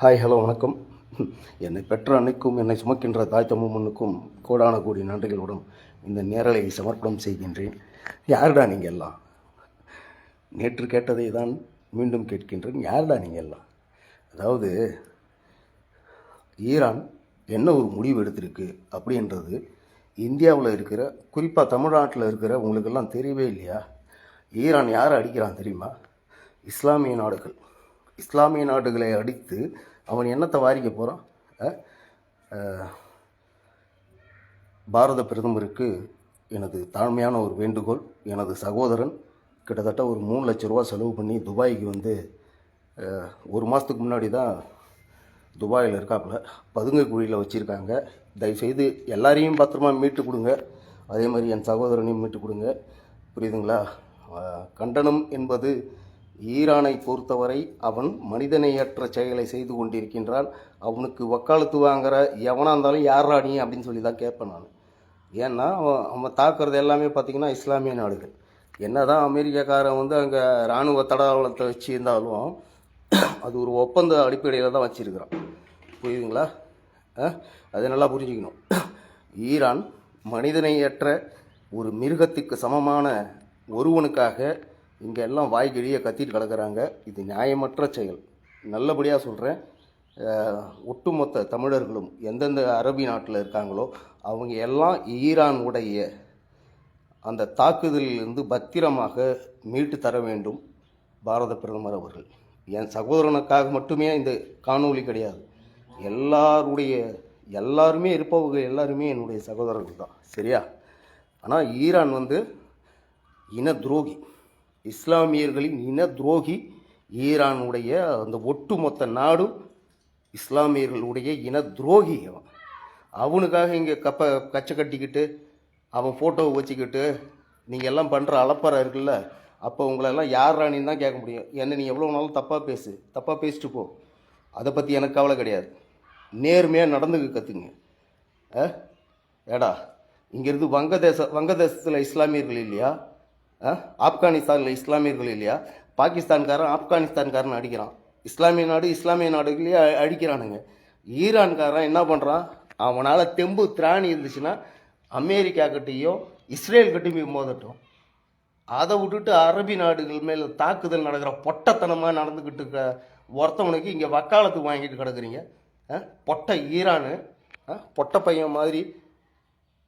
Hi hello வணக்கம். என்னை பெற்ற அன்னைக்கும் என்னை சுமக்கின்ற தாய் தமிழனுக்கும் கோடான கோடி நன்றிகளுடன் இந்த நேரலை சமர்ப்பணம் செய்கின்றேன். யாருடா நீங்கள் எல்லாம்? நேற்று கேட்டதை தான் மீண்டும் கேட்கின்றேன். யாருடா நீங்கள் எல்லாம்? அதாவது ஈரான் என்ன ஒரு முடிவு எடுத்திருக்கு அப்படின்றது இந்தியாவில் இருக்கிற, குறிப்பாக தமிழ்நாட்டில் இருக்கிற உங்களுக்கெல்லாம் தெரியவே இல்லையா? ஈரான் யாரை அடிக்கிறான் தெரியுமா? இஸ்லாமிய நாடுகள். இஸ்லாமிய நாடுகளை அடித்து அவன் என்னத்தை வாரிக்க போகிறான்? பாரத பிரதமருக்கு எனது தாழ்மையான ஒரு வேண்டுகோள். எனது சகோதரன் கிட்டத்தட்ட ஒரு 3 லட்ச ரூபா செலவு பண்ணி துபாய்க்கு வந்து ஒரு மாதத்துக்கு முன்னாடி தான் துபாயில் இருக்காப்புல பதுங்க குழியில் வச்சுருக்காங்க. தயவுசெய்து எல்லாரையும் பத்திரமா மீட்டு கொடுங்க. அதே மாதிரி என் சகோதரனையும் மீட்டு கொடுங்க. புரியுதுங்களா? கண்டனம் என்பது ஈரானை பொறுத்தவரை அவன் மனிதநேயற்ற செயலை செய்து கொண்டிருக்கின்றான். அவனுக்கு வக்காலத்து வாங்குற எவனாக இருந்தாலும் யாரா நீ அப்படின்னு சொல்லி தான் கேட்பேன் நான். ஏன்னா அவன் தாக்குறது எல்லாமே பார்த்திங்கன்னா இஸ்லாமிய நாடுகள். என்ன தான் அமெரிக்காக்காரன் வந்து அங்கே இராணுவ தடவாளத்தை வச்சுருந்தாலும் அது ஒரு ஒப்பந்த அடிப்படையில் தான் வச்சுருக்கிறான். புரியுதுங்களா? அதை நல்லா புரிஞ்சுக்கணும். ஈரான் மனிதநேயற்ற ஒரு மிருகத்துக்கு சமமான ஒருவனுக்காக இங்கே எல்லாம் வாய்கிழிய கத்திட்டு கிடக்கிறாங்க. இது நியாயமற்ற செயல். நல்லபடியாக சொல்கிறேன். ஒட்டுமொத்த தமிழர்களும் எந்தெந்த அரபி நாட்டில் இருக்காங்களோ அவங்க எல்லாம் ஈரானுடைய அந்த தாக்குதலிலிருந்து பத்திரமாக மீட்டு தர வேண்டும் பாரத பிரதமர் அவர்கள். என் சகோதரனுக்காக மட்டுமே இந்த காணொளி கிடையாது. எல்லாருமே இருப்பவங்க எல்லாருமே என்னுடைய சகோதரர்கள் தான். சரியா? ஆனால் ஈரான் வந்து இன துரோகி, இஸ்லாமியர்களின் இன துரோகி. ஈரானுடைய அந்த ஒட்டுமொத்த நாடும் இஸ்லாமியர்களுடைய இன துரோகி. அவனுக்காக இங்கே கச்சை கட்டிக்கிட்டு அவன் ஃபோட்டோவை வச்சுக்கிட்டு நீங்கள் எல்லாம் பண்ணுற அலப்பறை இருக்குல்ல, அப்போ உங்களெல்லாம் யார் ராணின்னு தான் கேட்க முடியும். என்ன நீ எவ்வளோ நாளும் தப்பாக பேசிட்டு போ. அதை பற்றி எனக்கு கவலை கிடையாது. நேர்மையாக நடந்துக்க கற்றுங்க. ஏடா இங்கேருந்து வங்கதேசத்தில் இஸ்லாமியர்கள் இல்லையா? ஆப்கானிஸ்தானில் இஸ்லாமியர்கள் இல்லையா? பாகிஸ்தான்காரன் ஆப்கானிஸ்தான்காரன் அடிக்கிறான். இஸ்லாமிய நாடுகளையே அடிக்கிறானுங்க. ஈரான்காரன் என்ன பண்ணுறான்? அவனால் தெம்பு திராணி இருந்துச்சுன்னா அமெரிக்கா கிட்டேயோ இஸ்ரேல் கிட்டையும் போய் மோதட்டும். அதை விட்டுட்டு அரபி நாடுகள் மேலே தாக்குதல் நடக்கிற பொட்டத்தனமாக நடந்துக்கிட்டு இருக்க ஒருத்தவனுக்கு இங்கே வக்காலத்துக்கு வாங்கிட்டு கிடக்குறீங்க. பொட்டை ஈரானு பொட்டை பையன் மாதிரி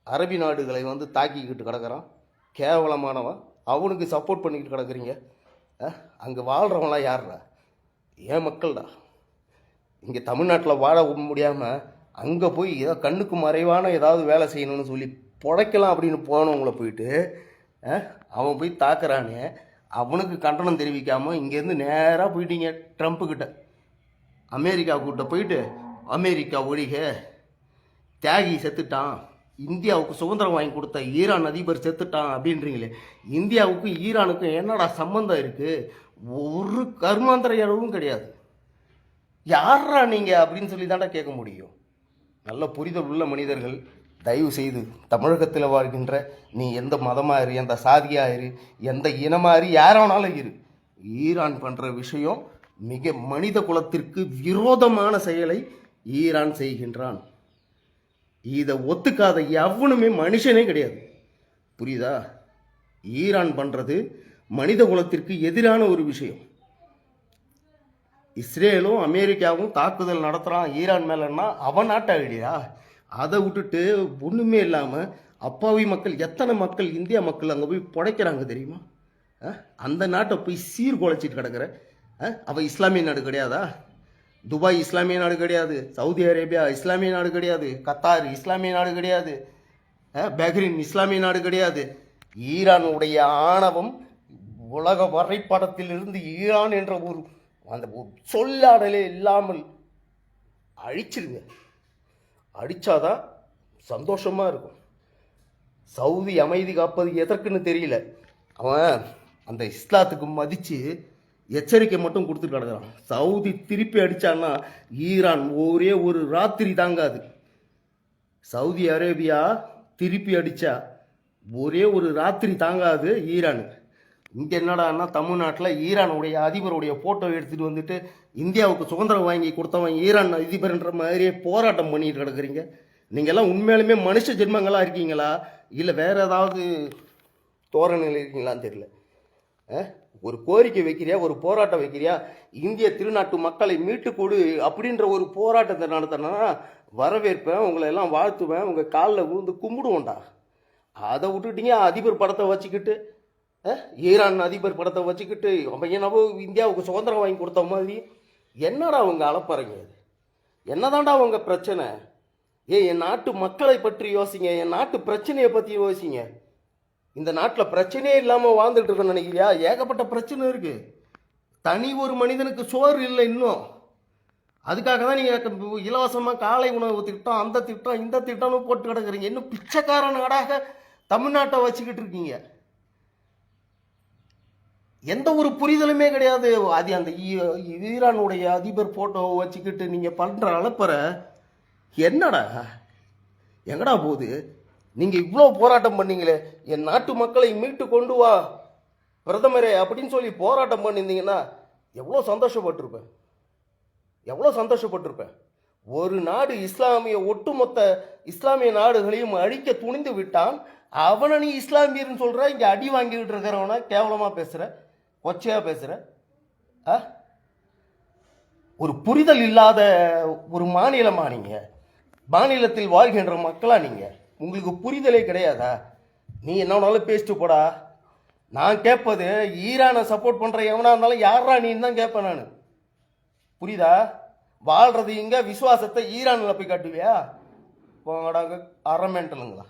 அரபி நாடுகளை வந்து தாக்கிக்கிட்டு கிடக்கிறான். கேவலமானவன். அவனுக்கு சப்போர்ட் பண்ணிக்கிட்டு கிடக்குறீங்க. அங்கே வாழ்கிறவங்களாம் யாருடா? ஏன் மக்கள்டா. இங்கே தமிழ்நாட்டில் வாழ முடியாமல் அங்கே போய் ஏதோ கண்ணுக்கு மறைவான ஏதாவது வேலை செய்யணும்னு சொல்லி புழைக்கலாம் அப்படின்னு போனவங்கள போயிட்டு அவன் போய் தாக்குறானே, அவனுக்கு கண்டனம் தெரிவிக்காமல் இங்கேருந்து நேராக போயிட்டீங்க ட்ரம்ப்புக்கிட்ட, அமெரிக்காவுக்கிட்ட போயிட்டு அமெரிக்கா ஒழிக, தியாகி செத்துட்டான், இந்தியாவுக்கு சுதந்திரம் வாங்கி கொடுத்த ஈரான் அதிபர் செத்துட்டான் அப்படின்றீங்களே. இந்தியாவுக்கும் ஈரானுக்கும் என்னடா சம்பந்தம் இருக்குது? ஒரு கர்மாந்திர அளவும் கிடையாது. யாரா நீங்கள் அப்படின்னு சொல்லி தாண்டா கேட்க முடியும். நல்ல புரிதல் உள்ள மனிதர்கள் தயவு செய்து தமிழகத்தில் வாழ்கின்ற நீ எந்த மதமாக இரு, எந்த சாதியாக இரு, எந்த இனமாக இரு, யாரானாலும் இரு, ஈரான் பண்ணுற விஷயம் மிக மனித குலத்திற்கு விரோதமான செயலை ஈரான் செய்கின்றான். இதை ஒத்துக்காத எவனுமே மனுஷனே கிடையாது. புரியுதா? ஈரான் பண்ணுறது மனித குலத்திற்கு எதிரான ஒரு விஷயம். இஸ்ரேலும் அமெரிக்காவும் தாக்குதல் நடத்துகிறான் ஈரான் மேலேன்னா அவன் நாட்டாடியா? அதை விட்டுட்டு ஒன்றுமே இல்லாமல் அப்பாவி மக்கள், எத்தனை மக்கள், இந்தியா மக்கள் அங்கே போய் புடைக்கிறாங்க தெரியுமா? அந்த நாட்டை போய் சீர்குலைச்சிட்டு கிடக்கிற அவள் இஸ்லாமிய நாடு கிடையாதா? துபாய் இஸ்லாமிய நாடு கிடையாது. சவுதி அரேபியா இஸ்லாமிய நாடு கிடையாது. கத்தார் இஸ்லாமிய நாடு கிடையாது. பஹ்ரைன் இஸ்லாமிய நாடு கிடையாது. ஈரானுடைய ஆணவம் உலக வரைபடத்திலிருந்து ஈரான் என்ற ஒரு அந்த சொல்லாடலே இல்லாமல் அழிச்சிருங்க. அடித்தாதான் சந்தோஷமாக இருக்கும். சவுதி அமைதி காப்பது எதற்குன்னு தெரியல. அவன் அந்த இஸ்லாத்துக்கு மதித்து எச்சரிக்கை மட்டும் கொடுத்துட்டு கிடக்கிறான். சவுதி திருப்பி அடித்தான்னா ஈரான் ஒரே ஒரு ராத்திரி தாங்காது. சவுதி அரேபியா திருப்பி அடித்தா ஒரே ஒரு ராத்திரி தாங்காது ஈரான். இங்கே என்னடான்னா தமிழ்நாட்டில் ஈரானுடைய அதிபருடைய ஃபோட்டோ எடுத்துகிட்டு வந்துட்டு இந்தியாவுக்கு சுதந்திரம் வாங்கி கொடுத்தவன் ஈரான் அதிபர்ன்ற மாதிரியே போராட்டம் பண்ணிட்டு கிடக்குறீங்க. நீங்கள்லாம் உண்மையாலுமே மனுஷ ஜென்மங்களாக இருக்கீங்களா இல்லை வேறு ஏதாவது தோரணையில் இருக்கீங்களான்னு தெரியல. ஒரு கோரிக்கை வைக்கிறியா, ஒரு போராட்டம் வைக்கிறியா, இந்திய திருநாட்டு மக்களை மீட்டு கொடு அப்படின்ற ஒரு போராட்டத்தை நடத்தினா வரவேற்பேன், உங்களை எல்லாம் வாழ்த்துவேன், உங்கள் காலில் விழுந்து கும்பிடுவோண்டா. அதை விட்டுட்டீங்க அதிபர் படத்தை வச்சுக்கிட்டு, ஈரான் அதிபர் படத்தை வச்சுக்கிட்டு அவன் என்னவோ இந்தியாவுக்கு சுதந்திரம் வாங்கி கொடுத்த மாதிரி. என்னடா அவங்க அலப்பறீங்க? இது என்னதான்டா அவங்க பிரச்சனை? என் நாட்டு மக்களை பற்றி யோசிங்க, என் நாட்டு பிரச்சனையை பற்றி யோசிங்க. இந்த நாட்டில் பிரச்சனையே இல்லாமல் வாழ்ந்துட்டு இருக்கேன்னு நினைக்கிறியா? ஏகப்பட்ட பிரச்சனை இருக்கு. தனி ஒரு மனிதனுக்கு சோறு இல்லை இன்னும். அதுக்காக தான் நீங்கள் இலவசமாக காலை உணவு திட்டம், அந்த திட்டம், இந்த திட்டம்னு போட்டு கிடக்குறீங்க. இன்னும் பிச்சைக்கார நாடாக தமிழ்நாட்டை வச்சுக்கிட்டு இருக்கீங்க. எந்த ஒரு புரிதலுமே கிடையாது. அது அந்த ஈரானுடைய அதிபர் போட்டோவை வச்சுக்கிட்டு நீங்கள் பண்ணுற அலப்பற என்னடா, எங்கடா போகுது? நீங்கள் இவ்வளோ போராட்டம் பண்ணீங்களே, என் நாட்டு மக்களை மீட்டு கொண்டு வா பிரதமரே அப்படின்னு சொல்லி போராட்டம் பண்ணியிருந்தீங்கன்னா எவ்வளோ சந்தோஷப்பட்டிருப்பேன், எவ்வளோ சந்தோஷப்பட்டிருப்பேன். ஒரு நாடு இஸ்லாமிய ஒட்டுமொத்த இஸ்லாமிய நாடுகளையும் அழிக்க துணிந்து விட்டான். அவனை நீ இஸ்லாமியர்னு சொல்கிற, இங்கே அடி வாங்கிக்கிட்டு இருக்கிறவனா கேவலமாக பேசுகிற, கொச்சையாக பேசுகிற. ஒரு புரிதல் இல்லாத ஒரு மாநிலமா நீங்கள்? மாநிலத்தில் வாழ்கின்ற மக்களா நீங்கள்? உங்களுக்கு புரிதலே கிடையாதா? நீ என்ன வேணாலும் பேசிட்டு போடா. நான் கேட்பது ஈரானை சப்போர்ட் பண்ணுற எவனா இருந்தாலும் யாரா நீன்னு தான் கேட்பேன் நான். புரியுதா? வாழ்றது இங்கே, விசுவாசத்தை ஈரானில் போய் காட்டுவியா? போங்கடாங்க அரமெண்டலுங்களா.